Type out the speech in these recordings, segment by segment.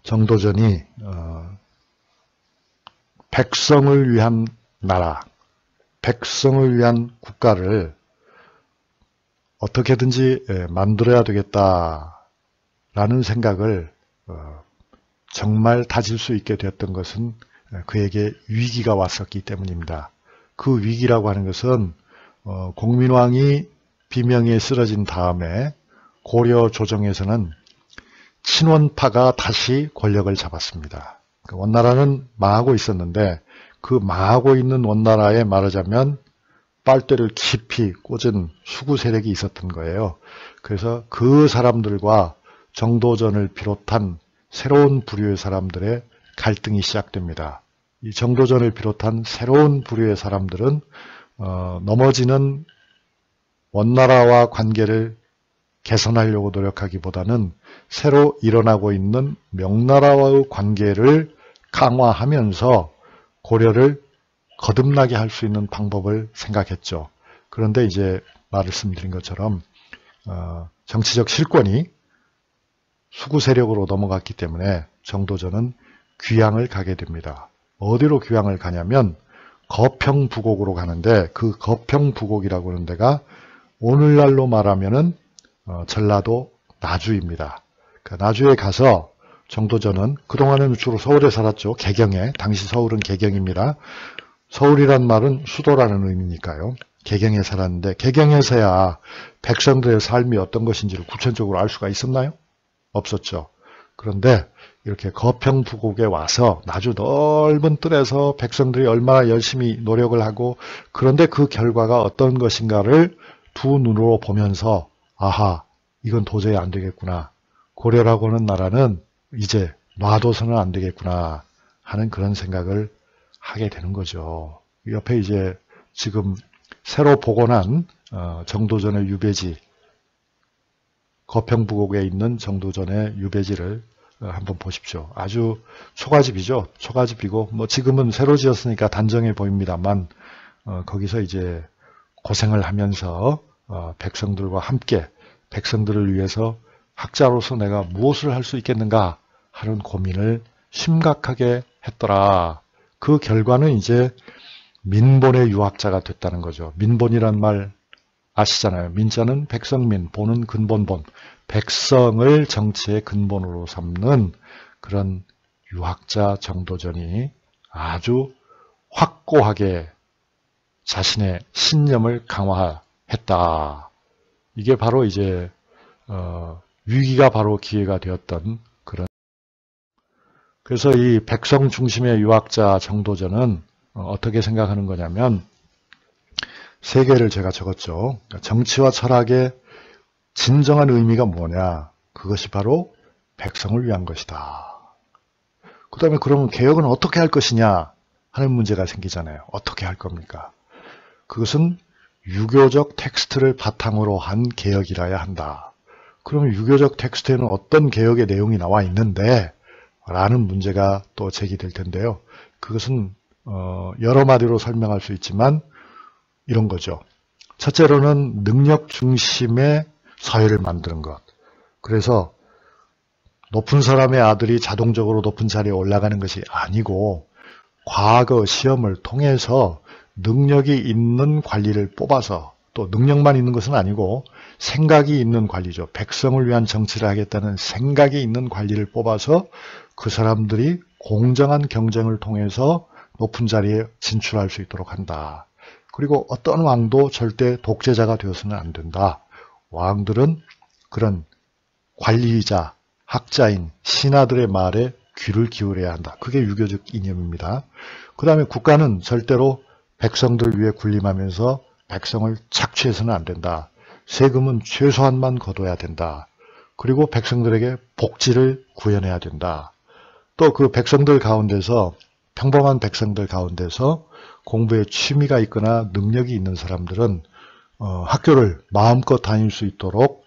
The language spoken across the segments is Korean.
정도전이 백성을 위한 나라, 백성을 위한 국가를 어떻게든지 만들어야 되겠다라는 생각을 정말 다질 수 있게 되었던 것은 그에게 위기가 왔었기 때문입니다. 그 위기라고 하는 것은 공민왕이 비명에 쓰러진 다음에 고려 조정에서는 친원파가 다시 권력을 잡았습니다. 원나라는 망하고 있었는데 그 망하고 있는 원나라에 말하자면 빨대를 깊이 꽂은 수구 세력이 있었던 거예요. 그래서 그 사람들과 정도전을 비롯한 새로운 부류의 사람들의 갈등이 시작됩니다. 이 정도전을 비롯한 새로운 부류의 사람들은 넘어지는 원나라와 관계를 개선하려고 노력하기보다는 새로 일어나고 있는 명나라와의 관계를 강화하면서 고려를 거듭나게 할 수 있는 방법을 생각했죠. 그런데 이제 말씀드린 것처럼 정치적 실권이 수구 세력으로 넘어갔기 때문에 정도전은 귀양을 가게 됩니다. 어디로 귀양을 가냐면 거평부곡으로 가는데 그 거평부곡이라고 하는 데가 오늘날로 말하면은 전라도 나주입니다. 그 나주에 가서 정도전은 그동안은 주로 서울에 살았죠. 개경에. 당시 서울은 개경입니다. 서울이란 말은 수도라는 의미니까요. 개경에 살았는데 개경에서야 백성들의 삶이 어떤 것인지를 구체적으로 알 수가 있었나요? 없었죠. 그런데 이렇게 거평부곡에 와서 아주 넓은 뜰에서 백성들이 얼마나 열심히 노력을 하고 그런데 그 결과가 어떤 것인가를 두 눈으로 보면서 아하, 이건 도저히 안 되겠구나. 고려라고 하는 나라는 이제 놔둬서는 안 되겠구나 하는 그런 생각을 하게 되는 거죠. 옆에 이제 지금 새로 복원한 정도전의 유배지, 거평부곡에 있는 정도전의 유배지를 한번 보십시오. 아주 초가집이죠. 초가집이고 뭐 지금은 새로 지었으니까 단정해 보입니다만 거기서 이제 고생을 하면서 백성들과 함께 백성들을 위해서 학자로서 내가 무엇을 할 수 있겠는가 하는 고민을 심각하게 했더라. 그 결과는 이제 민본의 유학자가 됐다는 거죠. 민본이란 말 아시잖아요. 민자는 백성민, 본은 근본본. 백성을 정치의 근본으로 삼는 그런 유학자 정도전이 아주 확고하게 자신의 신념을 강화했다. 이게 바로 이제 위기가 바로 기회가 되었던 그런. 그래서 이 백성 중심의 유학자 정도전은 어떻게 생각하는 거냐면 세 개를 제가 적었죠. 정치와 철학의 진정한 의미가 뭐냐? 그것이 바로 백성을 위한 것이다. 그 다음에 그러면 개혁은 어떻게 할 것이냐 하는 문제가 생기잖아요. 어떻게 할 겁니까? 그것은 유교적 텍스트를 바탕으로 한 개혁이라야 한다. 그러면 유교적 텍스트에는 어떤 개혁의 내용이 나와 있는데 라는 문제가 또 제기될 텐데요. 그것은 여러 마디로 설명할 수 있지만 이런 거죠. 첫째로는 능력 중심의 사회를 만드는 것. 그래서 높은 사람의 아들이 자동적으로 높은 자리에 올라가는 것이 아니고 과거 시험을 통해서 능력이 있는 관리를 뽑아서 또 능력만 있는 것은 아니고 생각이 있는 관리죠. 백성을 위한 정치를 하겠다는 생각이 있는 관리를 뽑아서 그 사람들이 공정한 경쟁을 통해서 높은 자리에 진출할 수 있도록 한다. 그리고 어떤 왕도 절대 독재자가 되어서는 안 된다. 왕들은 그런 관리자, 학자인 신하들의 말에 귀를 기울여야 한다. 그게 유교적 이념입니다. 그 다음에 국가는 절대로 백성들 위해 군림하면서 백성을 착취해서는 안 된다. 세금은 최소한만 걷어야 된다. 그리고 백성들에게 복지를 구현해야 된다. 또 그 백성들 가운데서 평범한 백성들 가운데서 공부에 취미가 있거나 능력이 있는 사람들은 학교를 마음껏 다닐 수 있도록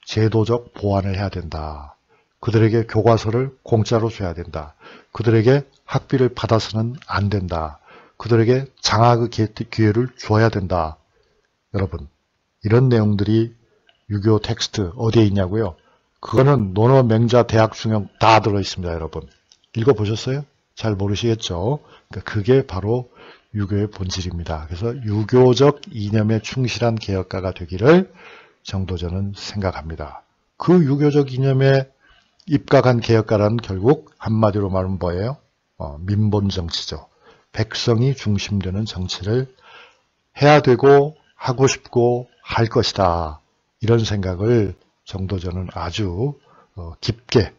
제도적 보완을 해야 된다. 그들에게 교과서를 공짜로 줘야 된다. 그들에게 학비를 받아서는 안 된다. 그들에게 장학의 기회를 줘야 된다. 여러분, 이런 내용들이 유교 텍스트 어디에 있냐고요? 그거는 논어, 맹자, 대학, 중형 다 들어있습니다, 여러분. 읽어보셨어요? 잘 모르시겠죠? 그러니까 그게 바로 유교의 본질입니다. 그래서 유교적 이념에 충실한 개혁가가 되기를 정도전은 생각합니다. 그 유교적 이념에 입각한 개혁가라는 결국 한마디로 말하면 뭐예요? 민본 정치죠. 백성이 중심되는 정치를 해야 되고 하고 싶고 할 것이다. 이런 생각을 정도전은 아주 깊게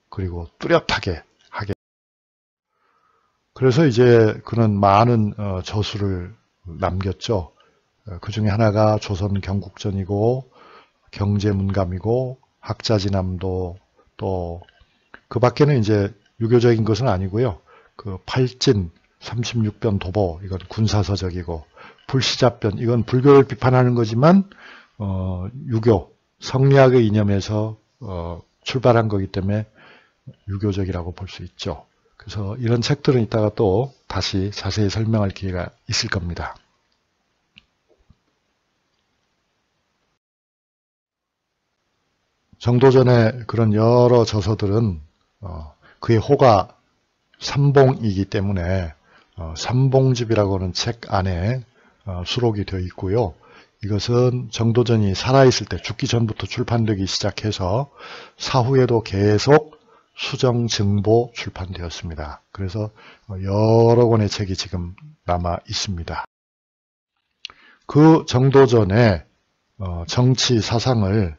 그리고 뚜렷하게 하게. 그래서 이제 그는 많은 저수를 남겼죠. 그 중에 하나가 조선 경국전이고 경제문감이고 학자진암도 또 그 밖에는 이제 유교적인 것은 아니고요. 그 팔진 36변 도보 이건 군사서적이고 불시잡변 이건 불교를 비판하는 거지만 유교 성리학의 이념에서 출발한 거기 때문에 유교적이라고 볼 수 있죠. 그래서 이런 책들은 이따가 또 다시 자세히 설명할 기회가 있을 겁니다. 정도전의 그런 여러 저서들은 그의 호가 삼봉이기 때문에 삼봉집이라고 하는 책 안에 수록이 되어 있고요. 이것은 정도전이 살아있을 때 죽기 전부터 출판되기 시작해서 사후에도 계속 수정 증보 출판되었습니다. 그래서 여러 권의 책이 지금 남아 있습니다. 그 정도전의 정치 사상을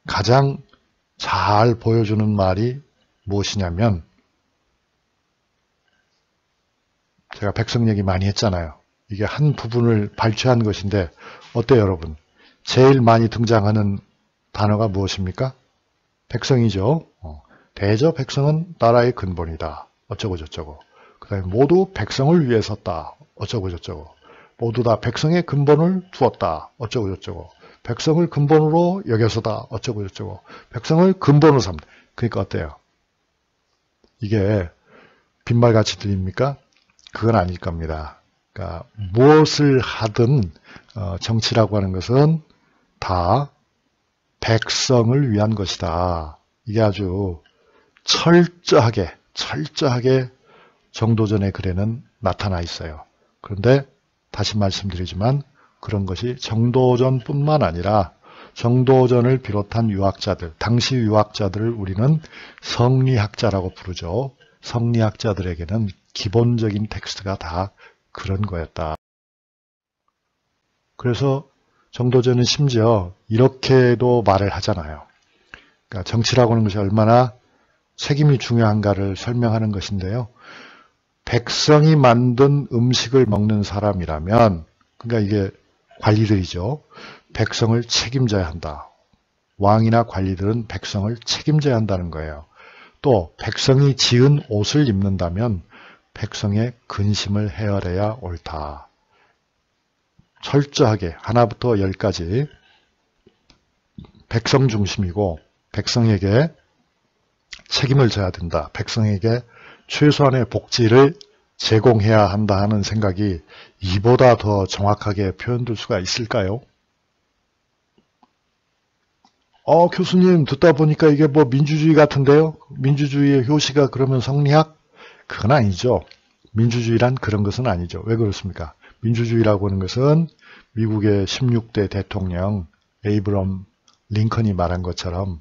가장 잘 보여주는 말이 무엇이냐면 제가 백성 얘기 많이 했잖아요. 이게 한 부분을 발췌한 것인데 어때요 여러분? 제일 많이 등장하는 단어가 무엇입니까? 백성이죠. 대저 백성은 나라의 근본이다. 어쩌고 저쩌고. 그 다음에 모두 백성을 위해 섰다. 어쩌고 저쩌고. 모두 다 백성의 근본을 두었다. 어쩌고 저쩌고. 백성을 근본으로 여겨서다. 어쩌고 저쩌고. 백성을 근본으로 삼다. 그러니까 어때요? 이게 빈말같이 들립니까? 그건 아닐 겁니다. 그러니까 무엇을 하든 정치라고 하는 것은 다 백성을 위한 것이다. 이게 아주 철저하게 정도전의 글에는 나타나 있어요. 그런데 다시 말씀드리지만 그런 것이 정도전뿐만 아니라 정도전을 비롯한 유학자들, 당시 유학자들을 우리는 성리학자라고 부르죠. 성리학자들에게는 기본적인 텍스트가 다 그런 거였다. 그래서 정도전은 심지어 이렇게도 말을 하잖아요. 그러니까 정치라고 하는 것이 얼마나 책임이 중요한가를 설명하는 것인데요. 백성이 만든 음식을 먹는 사람이라면, 그러니까 이게 관리들이죠. 백성을 책임져야 한다. 왕이나 관리들은 백성을 책임져야 한다는 거예요. 또 백성이 지은 옷을 입는다면 백성의 근심을 헤아려야 옳다. 철저하게 하나부터 열까지 백성 중심이고 백성에게 책임을 져야 된다. 백성에게 최소한의 복지를 제공해야 한다 하는 생각이 이보다 더 정확하게 표현될 수가 있을까요? 교수님 듣다 보니까 이게 뭐 민주주의 같은데요? 민주주의의 효시가 그러면 성리학? 그건 아니죠. 민주주의란 그런 것은 아니죠. 왜 그렇습니까? 민주주의라고 하는 것은 미국의 16대 대통령 에이브럼 링컨이 말한 것처럼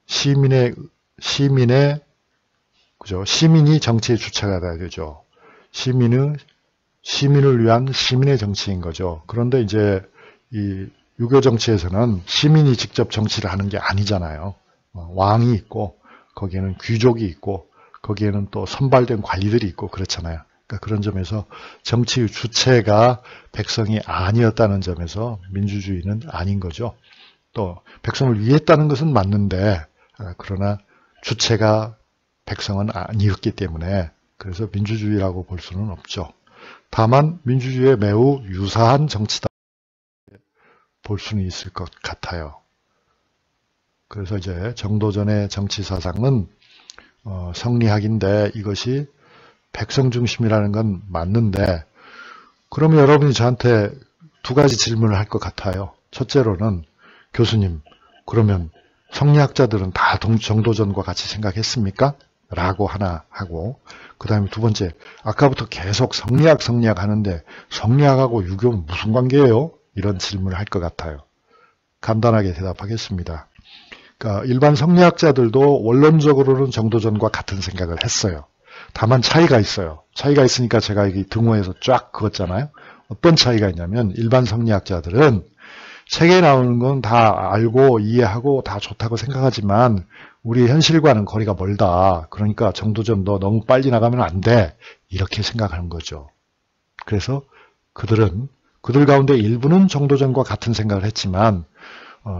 시민이 정치의 주체가 돼야 되죠. 시민을 위한 시민의 정치인 거죠. 그런데 이제 이 유교 정치에서는 시민이 직접 정치를 하는 게 아니잖아요. 왕이 있고 거기에는 귀족이 있고 거기에는 또 선발된 관리들이 있고 그렇잖아요. 그러니까 그런 점에서 정치의 주체가 백성이 아니었다는 점에서 민주주의는 아닌 거죠. 또 백성을 위했다는 것은 맞는데 그러나 주체가 백성은 아니었기 때문에 그래서 민주주의라고 볼 수는 없죠. 다만 민주주의에 매우 유사한 정치다 볼 수는 있을 것 같아요. 그래서 이제 정도전의 정치 사상은 성리학인데 이것이 백성 중심이라는 건 맞는데 그러면 여러분이 저한테 두 가지 질문을 할 것 같아요. 첫째로는 교수님 그러면 성리학자들은 다 정도전과 같이 생각했습니까? 라고 하나 하고, 그 다음에 두 번째, 아까부터 계속 성리학 하는데 성리학하고 유교는 무슨 관계예요? 이런 질문을 할 것 같아요. 간단하게 대답하겠습니다. 그러니까 일반 성리학자들도 원론적으로는 정도전과 같은 생각을 했어요. 다만 차이가 있어요. 차이가 있으니까 제가 여기 등호에서 쫙 그었잖아요. 어떤 차이가 있냐면 일반 성리학자들은 책에 나오는 건 다 알고 이해하고 다 좋다고 생각하지만 우리 현실과는 거리가 멀다. 그러니까 정도전도 너무 빨리 나가면 안 돼. 이렇게 생각하는 거죠. 그래서 그들 가운데 일부는 정도전과 같은 생각을 했지만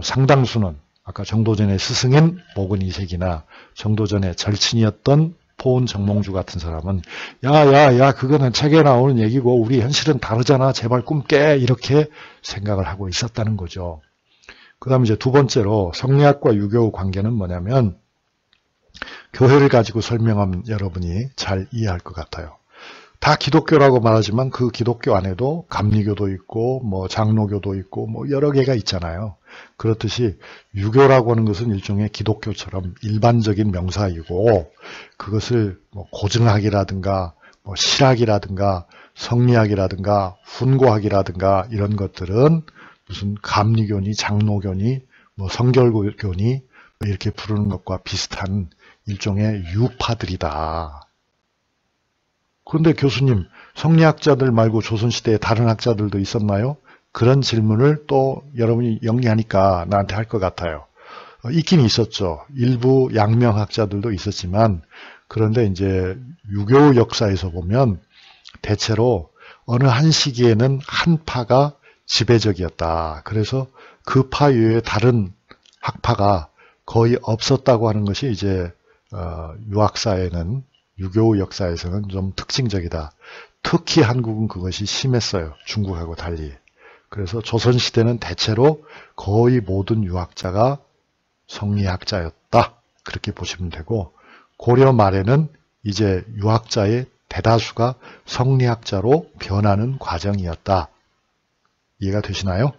상당수는 아까 정도전의 스승인 목은이색이나 정도전의 절친이었던 포은 정몽주 같은 사람은 야 그거는 책에 나오는 얘기고 우리 현실은 다르잖아. 제발 꿈 깨. 이렇게 생각을 하고 있었다는 거죠. 그 다음에 이제 두 번째로 성리학과 유교 관계는 뭐냐면 교회를 가지고 설명하면 여러분이 잘 이해할 것 같아요. 다 기독교라고 말하지만 그 기독교 안에도 감리교도 있고 뭐 장로교도 있고 뭐 여러 개가 있잖아요. 그렇듯이 유교라고 하는 것은 일종의 기독교처럼 일반적인 명사이고 그것을 뭐 고증학이라든가 뭐 실학이라든가 성리학이라든가 훈고학이라든가 이런 것들은 무슨 감리교니 장로교니 뭐 성결교니 이렇게 부르는 것과 비슷한 일종의 유파들이다. 그런데 교수님, 성리학자들 말고 조선시대에 다른 학자들도 있었나요? 그런 질문을 또 여러분이 영리하니까 나한테 할 것 같아요. 있긴 있었죠. 일부 양명학자들도 있었지만 그런데 이제 유교 역사에서 보면 대체로 어느 한 시기에는 한 파가 지배적이었다. 그래서 그 파 외에 다른 학파가 거의 없었다고 하는 것이 이제 유학사에는 유교 역사에서는 좀 특징적이다. 특히 한국은 그것이 심했어요. 중국하고 달리. 그래서 조선시대는 대체로 거의 모든 유학자가 성리학자였다. 그렇게 보시면 되고 고려 말에는 이제 유학자의 대다수가 성리학자로 변하는 과정이었다. 이해가 되시나요?